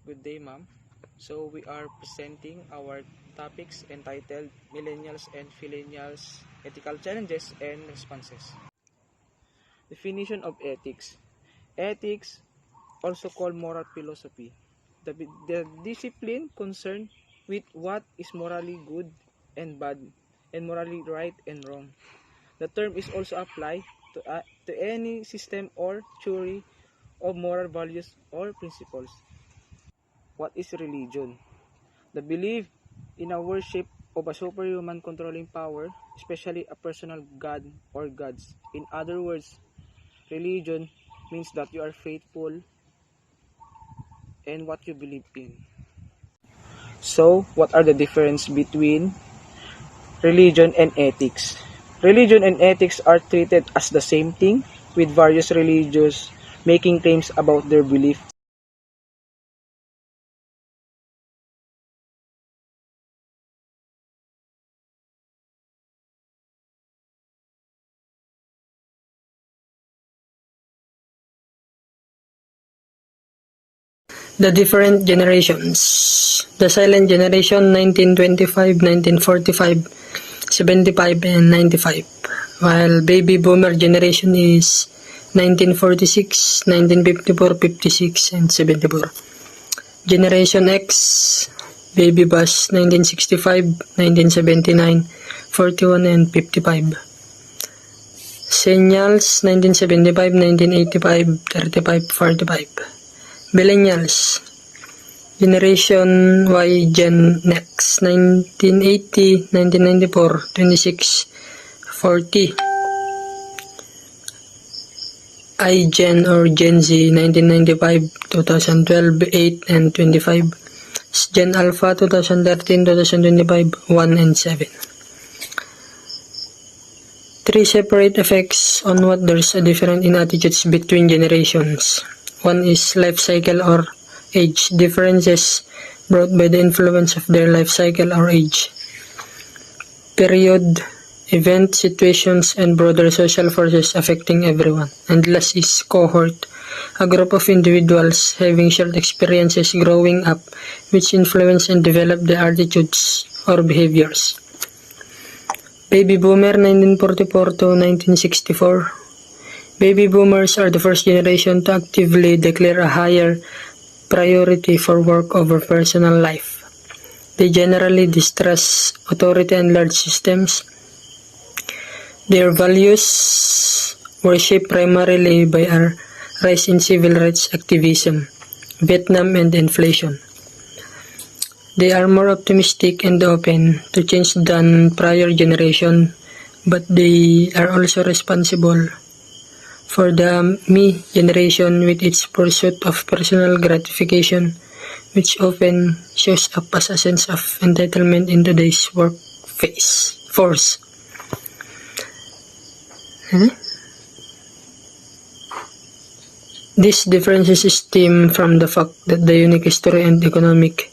Good day, ma'am. So we are presenting our topics entitled Millennials and Millennials Ethical Challenges and Responses. Definition of ethics. Ethics, also called moral philosophy, the discipline concerned with what is morally good and bad and morally right and wrong. The term is also applied to any system or theory of moral values or principles. What is religion? The belief in a worship of a superhuman controlling power, especially a personal god or gods. In other words, religion means that you are faithful in what you believe in. So, what are the difference between religion and ethics? Religion and ethics are treated as the same thing, with various religions making claims about their belief. The different generations. The silent generation 1925, 1945, 75 and 95. While baby boomer generation is 1946, 1954, 56 and 74. Generation X, baby bus 1965, 1979, 41 and 55. Senials 1975, 1985, 35, 45. Millennials, Generation Y, Gen X, 1980, 1994, 26, 40. I, Gen or Gen Z, 1995, 2012, 8 and 25. Gen Alpha, 2013, 2025, 1 and 7. Three separate effects on what there's a difference in attitudes between generations. One is life cycle or age differences brought by the influence of their life cycle or age. Period, event, situations, and broader social forces affecting everyone. And last is cohort, a group of individuals having shared experiences growing up which influence and develop their attitudes or behaviors. Baby Boomer 1944 to 1964. Baby boomers are the first generation to actively declare a higher priority for work over personal life. They generally distrust authority and large systems. Their values were shaped primarily by a rise in civil rights activism, Vietnam, and inflation. They are more optimistic and open to change than prior generation, but they are also responsible for the Me generation with its pursuit of personal gratification, which often shows up as a sense of entitlement in today's force. These differences stem from the fact that the unique history and economic,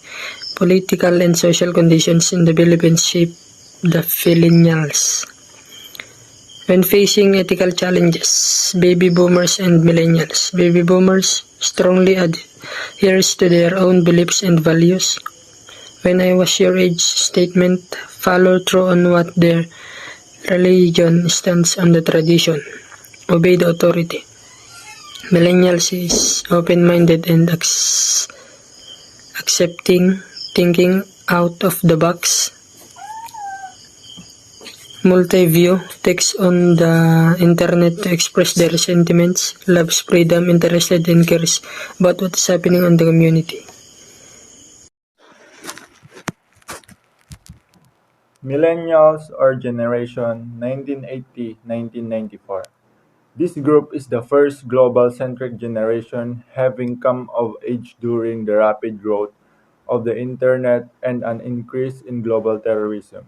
political, and social conditions in the Philippines shape the millennials. When facing ethical challenges, baby boomers and millennials. Baby boomers strongly adheres to their own beliefs and values. When I was your age statement, follow through on what their religion stands on the tradition. Obey the authority. Millennials is open-minded and accepting, thinking out of the box. Multi-view, takes on the internet to express their sentiments, loves freedom, interested and cares about what is happening in the community. Millennials or Generation 1980-1994. This group is the first global-centric generation having come of age during the rapid growth of the internet and an increase in global terrorism.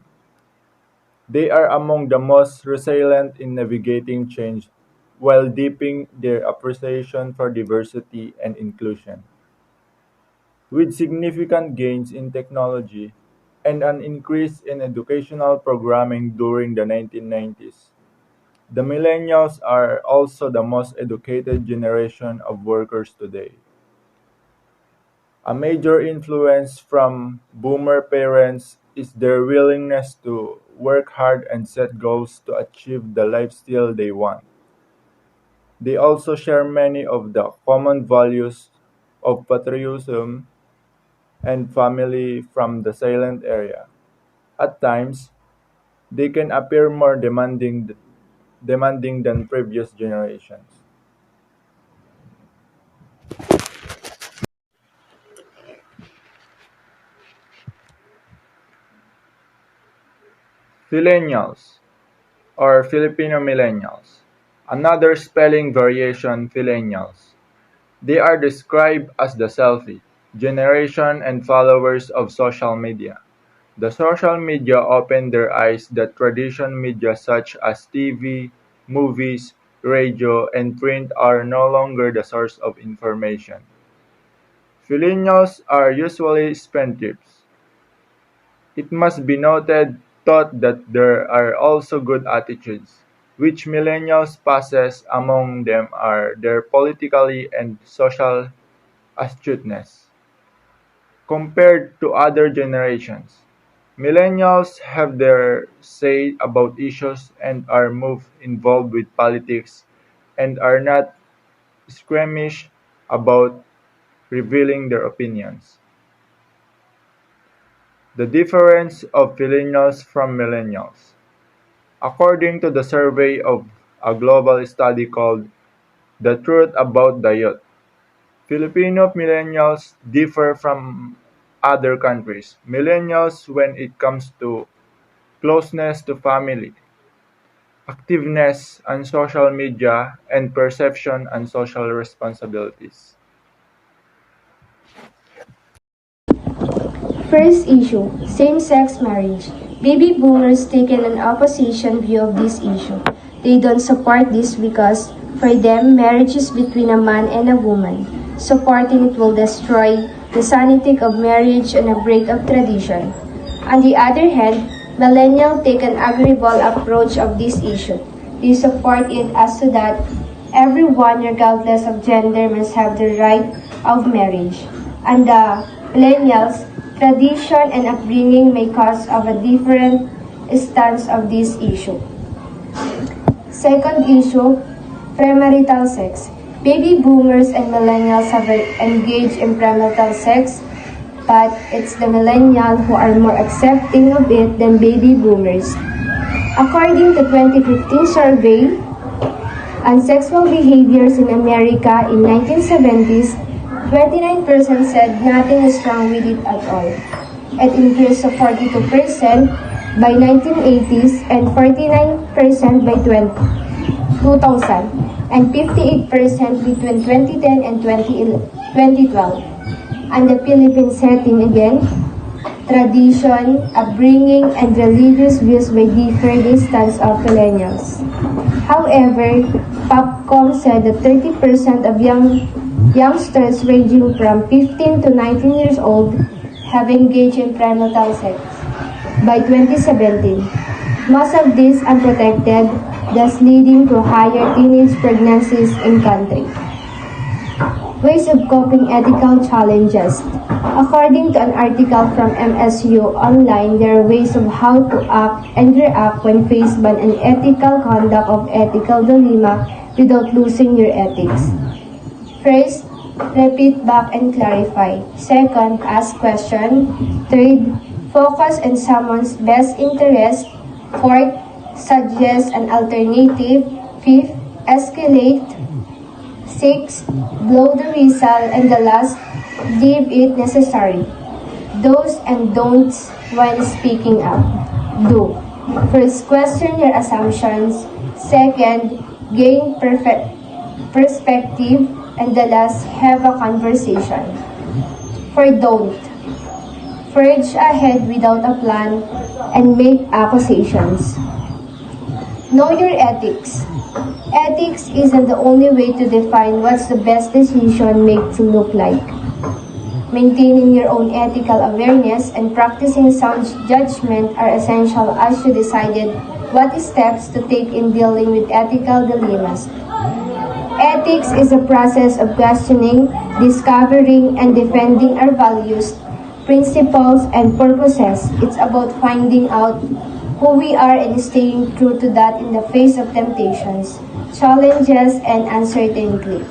They are among the most resilient in navigating change while deepening their appreciation for diversity and inclusion. With significant gains in technology and an increase in educational programming during the 1990s, the millennials are also the most educated generation of workers today. A major influence from boomer parents is their willingness to work hard and set goals to achieve the lifestyle they want. They also share many of the common values of patriotism and family from the silent era. At times, they can appear more demanding than previous generations. Millennials or Filipino millennials. Another spelling variation Millennials. They are described as the selfie generation and followers of social media. The social media opened their eyes that traditional media such as TV, movies, radio, and print are no longer the source of information. Millennials are usually spendthrifts. It must be noted thought that there are also good attitudes, which millennials possess. Among them are their politically and social astuteness. Compared to other generations, millennials have their say about issues and are more involved with politics and are not squeamish about revealing their opinions. The difference of millennials from millennials. According to the survey of a global study called The Truth About the Youth, Filipino millennials differ from other countries. Millennials, when it comes to closeness to family, activeness on social media, and perception on social responsibilities. First issue, same-sex marriage. Baby boomers taken an opposition view of this issue. They don't support this because, for them, marriage is between a man and a woman. Supporting it will destroy the sanity of marriage and a break of tradition. On the other hand, millennials take an agreeable approach of this issue. They support it as to that everyone, regardless of gender, must have the right of marriage. And the millennials, tradition and upbringing may cause of a different stance of this issue. Second issue, premarital sex. Baby boomers and millennials have engaged in premarital sex, but it's the millennials who are more accepting of it than baby boomers. According to 2015 survey on sexual behaviors in America in 1970s, 29% said nothing is wrong with it at all. It increased to 42% by 1980s and 49% by 2000 and 58% between 2010 and 2012. And the Philippine setting again, tradition, upbringing, and religious views may differ the stance of millennials. However, Popcom said that 30% of youngsters ranging from 15 to 19 years old have engaged in premarital sex by 2017. Most of these unprotected, thus leading to higher teenage pregnancies in country. Ways of coping ethical challenges. According to an article from MSU Online, there are ways of how to act and react when faced by an ethical conduct of ethical dilemma without losing your ethics. First, repeat back and clarify. Second, ask question. Third, focus on someone's best interest. Fourth, suggest an alternative. Fifth, escalate. Sixth, blow the whistle. And the last, deem it necessary. Do's and don'ts when speaking up. Do. First, question your assumptions. Second, gain perspective. And the last, have a conversation. For don't, forge ahead without a plan and make accusations. Know your ethics. Ethics isn't the only way to define what's the best decision made to look like. Maintaining your own ethical awareness and practicing sound judgment are essential as you decided what steps to take in dealing with ethical dilemmas. Ethics is a process of questioning, discovering, and defending our values, principles, and purposes. It's about finding out who we are and staying true to that in the face of temptations, challenges, and uncertainty.